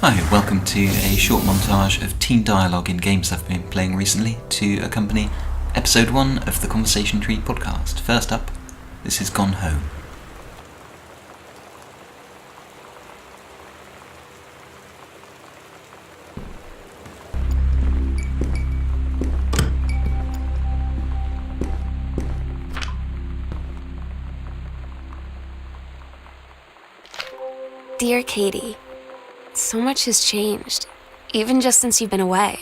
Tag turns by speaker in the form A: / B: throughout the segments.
A: Hi, welcome to a short montage of teen dialogue in games I've been playing recently to accompany episode 1 of the Conversation Tree podcast. First up, this is Gone Home.
B: Dear Katie, so much has changed, even just since you've been away.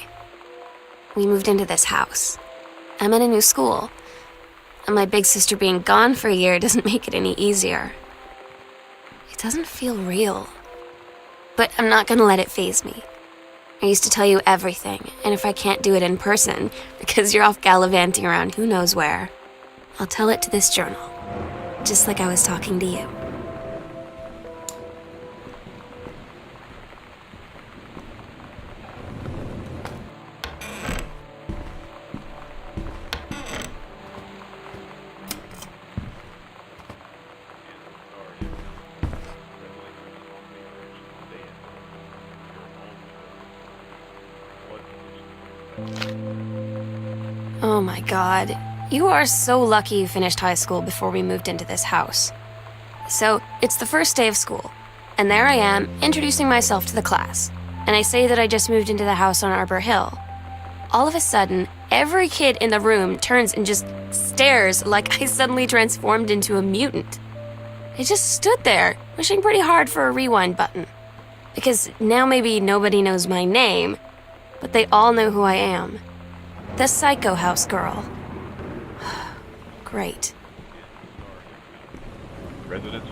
B: We moved into this house. I'm in a new school, and my big sister being gone for a year doesn't make it any easier. It doesn't feel real, but I'm not gonna let it faze me. I used to tell you everything, and if I can't do it in person, because you're off gallivanting around who knows where, I'll tell it to this journal, just like I was talking to you. Oh my god, you are so lucky you finished high school before we moved into this house. So, it's the first day of school, and there I am, introducing myself to the class, and I say that I just moved into the house on Arbor Hill. All of a sudden, every kid in the room turns and just stares like I suddenly transformed into a mutant. I just stood there, wishing pretty hard for a rewind button. Because now maybe nobody knows my name, but they all know who I am. The Psycho House girl. Great.
C: Residents.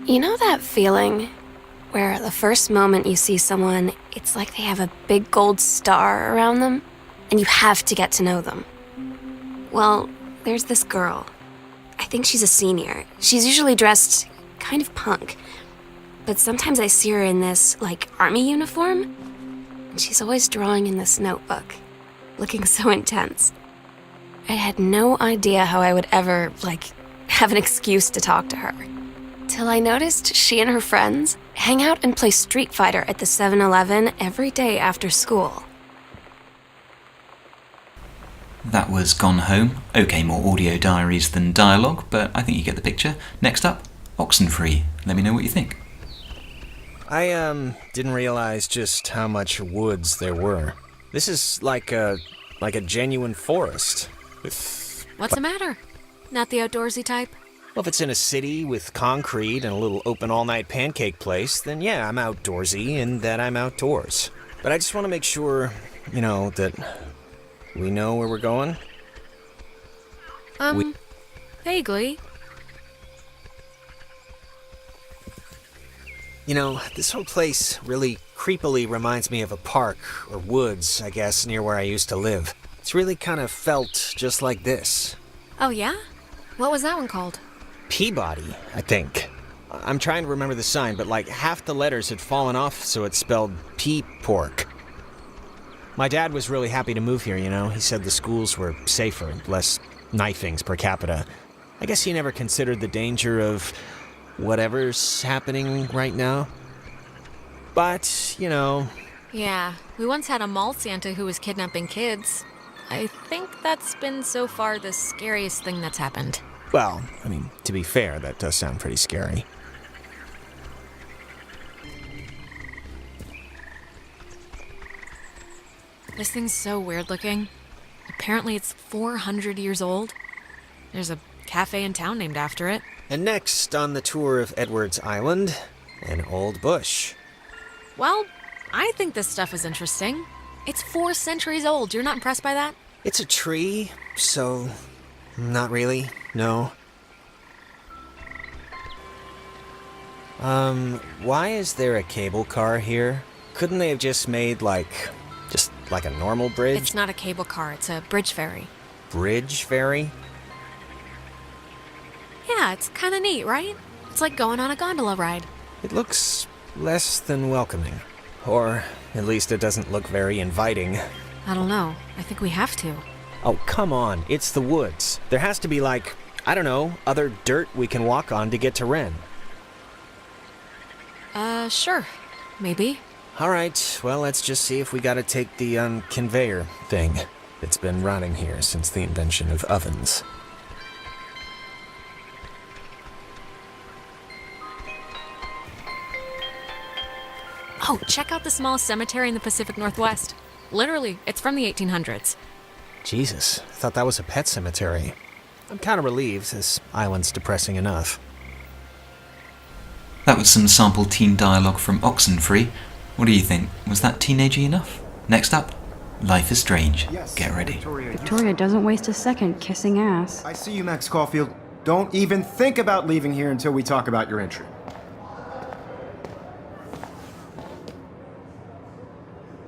B: You know that feeling where the first moment you see someone, it's like they have a big gold star around them, and you have to get to know them? Well, there's this girl. I think she's a senior. She's usually dressed kind of punk, but sometimes I see her in this, army uniform, and she's always drawing in this notebook, looking so intense. I had no idea how I would ever, have an excuse to talk to her. Till I noticed she and her friends hang out and play Street Fighter at the 7-Eleven every day after school.
A: That was Gone Home. Okay, more audio diaries than dialogue, but I think you get the picture. Next up, Oxenfree. Let me know what you think.
D: I didn't realize just how much woods there were. This is like a genuine forest.
E: What's the matter? Not the outdoorsy type?
D: Well, if it's in a city with concrete and a little open all-night pancake place, then yeah, I'm outdoorsy and that I'm outdoors. But I just want to make sure, that we know where we're going.
E: Vaguely.
D: This whole place really creepily reminds me of a park, or woods, I guess, near where I used to live. It's really kind of felt just like this.
E: Oh yeah? What was that one called?
D: Peabody, I think. I'm trying to remember the sign, but half the letters had fallen off, so it spelled P-pork. My dad was really happy to move here, He said the schools were safer, less knifings per capita. I guess he never considered the danger of whatever's happening right now. But,
E: Yeah, we once had a mall Santa who was kidnapping kids. I think that's been so far the scariest thing that's happened.
D: Well, to be fair, that does sound pretty scary.
E: This thing's so weird looking. Apparently it's 400 years old. There's a cafe in town named after it.
D: And next on the tour of Edwards Island, an old bush.
E: Well, I think this stuff is interesting. It's 4 centuries old. You're not impressed by that?
D: It's a tree, so not really, no. Why is there a cable car here? Couldn't they have just made, like a normal bridge?
E: It's not a cable car, it's a bridge ferry.
D: Bridge ferry?
E: Yeah, it's kind of neat, right? It's like going on a gondola ride.
D: It looks less than welcoming. Or at least it doesn't look very inviting.
E: I don't know. I think we have to.
D: Oh, come on. It's the woods. There has to be like, I don't know, other dirt we can walk on to get to Ren.
E: Sure. Maybe.
D: Alright, well, let's just see if we gotta take the, conveyor thing. It's been running here since the invention of ovens.
E: Oh, check out the small cemetery in the Pacific Northwest. Literally, it's from the 1800s.
D: Jesus, I thought that was a pet cemetery. I'm kinda relieved, this island's depressing enough.
A: That was some sample teen dialogue from Oxenfree. What do you think? Was that teenagey enough? Next up, Life is Strange. Get ready.
C: Victoria doesn't waste a second kissing ass.
F: I see you, Max Caulfield. Don't even think about leaving here until we talk about your entry.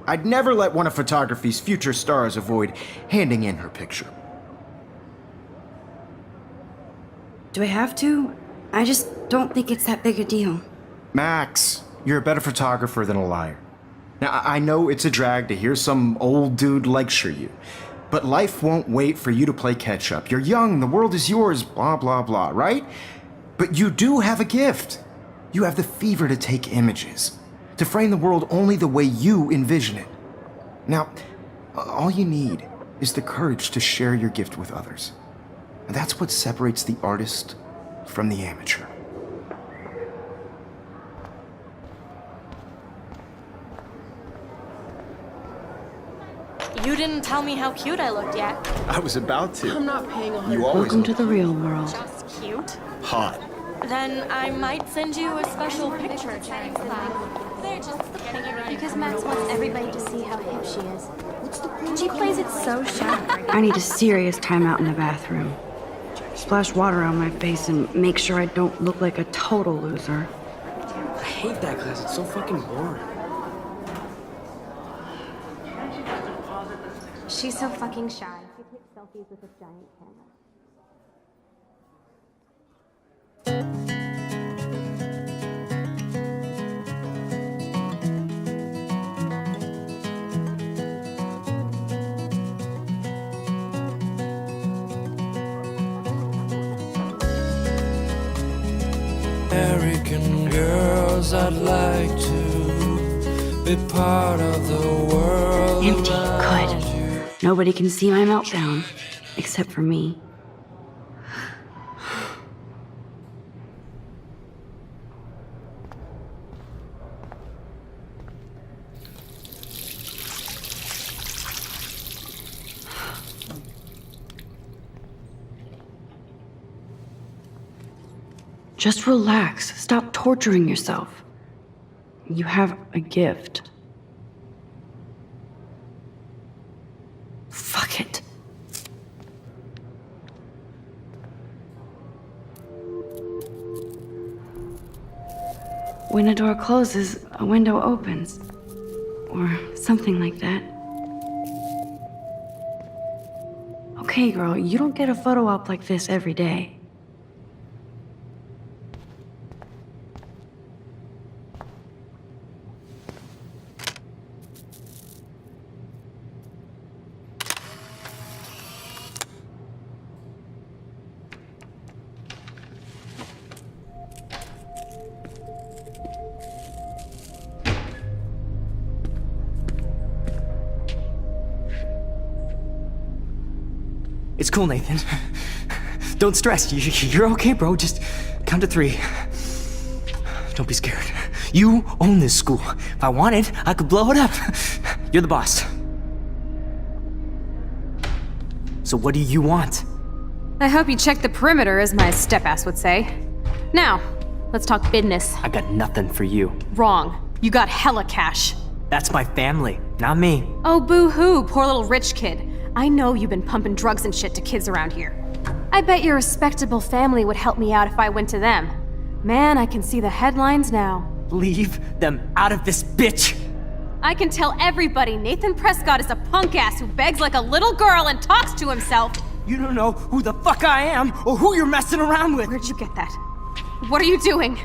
F: I'd never let one of photography's future stars avoid handing in her picture.
C: Do I have to? I just don't think it's that big a deal.
F: Max, you're a better photographer than a liar. Now, I know it's a drag to hear some old dude lecture you, but life won't wait for you to play catch-up. You're young, the world is yours, blah, blah, blah, right? But you do have a gift. You have the fever to take images, to frame the world only the way you envision it. Now, all you need is the courage to share your gift with others. And that's what separates the artist from the amateur.
G: You didn't tell me how cute I looked yet.
F: I was about to.
G: I'm not paying 100.
F: You always
C: Welcome to the real world.
G: Just cute.
F: hot.
G: Then I might send you a special picture. They're just
H: Because Max wants everybody to see how hip she is. She plays it so shy.
C: I need a serious timeout in the bathroom. Splash water on my face and make sure I don't look like a total loser.
I: I hate that class. It's so fucking boring.
H: She's so fucking shy. She takes selfies with a giant camera.
J: American girls, I'd like to be part of the world.
C: Empty. Good. Nobody can see my meltdown, except for me. Just relax. Stop torturing yourself. You have a gift. Fuck it. When a door closes, a window opens. Or something like that. Okay, girl, you don't get a photo op like this every day.
I: It's cool, Nathan. Don't stress. You're okay, bro. Just count to 3. Don't be scared. You own this school. If I wanted, I could blow it up. You're the boss. So what do you want?
K: I hope you checked the perimeter, as my step-ass would say. Now, let's talk business.
I: I got nothing for you.
K: Wrong. You got hella cash.
I: That's my family, not me.
K: Oh, boo-hoo, poor little rich kid. I know you've been pumping drugs and shit to kids around here. I bet your respectable family would help me out if I went to them. Man, I can see the headlines now.
I: Leave them out of this bitch!
K: I can tell everybody Nathan Prescott is a punk ass who begs like a little girl and talks to himself.
I: You don't know who the fuck I am or who you're messing around with.
K: Where'd you get that? What are you doing?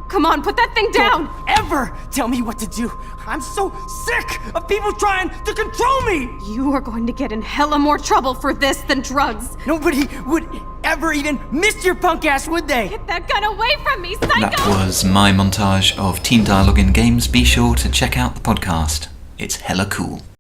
K: Come on, put that thing down!
I: Don't ever tell me what to do! I'm so sick of people trying to control me!
K: You are going to get in hella more trouble for this than drugs.
I: Nobody would ever even miss your punk ass, would they?
K: Get that gun away from me, psycho!
A: That was my montage of teen dialogue in games. Be sure to check out the podcast. It's hella cool.